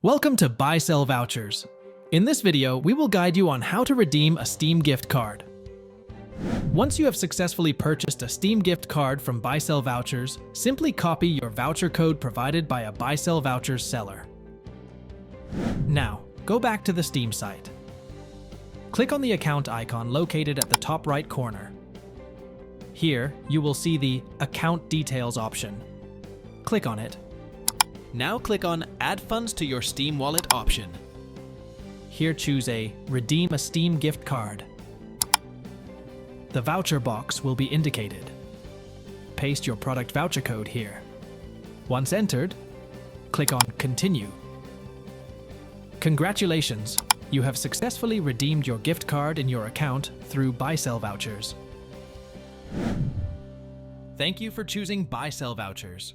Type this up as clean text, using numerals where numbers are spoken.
Welcome to Buysellvouchers. In this video, we will guide you on how to redeem a Steam gift card. Once you have successfully purchased a Steam gift card from Buysellvouchers, simply copy your voucher code provided by a Buysellvouchers seller. Now, go back to the Steam site. Click on the account icon located at the top right corner. Here, you will see the Account Details option. Click on it. Now click on Add Funds to your Steam Wallet option. Here choose a Redeem a Steam gift card. The voucher box will be indicated. Paste your product voucher code here. Once entered, click on Continue. Congratulations! You have successfully redeemed your gift card in your account through Buysellvouchers. Thank you for choosing Buysellvouchers.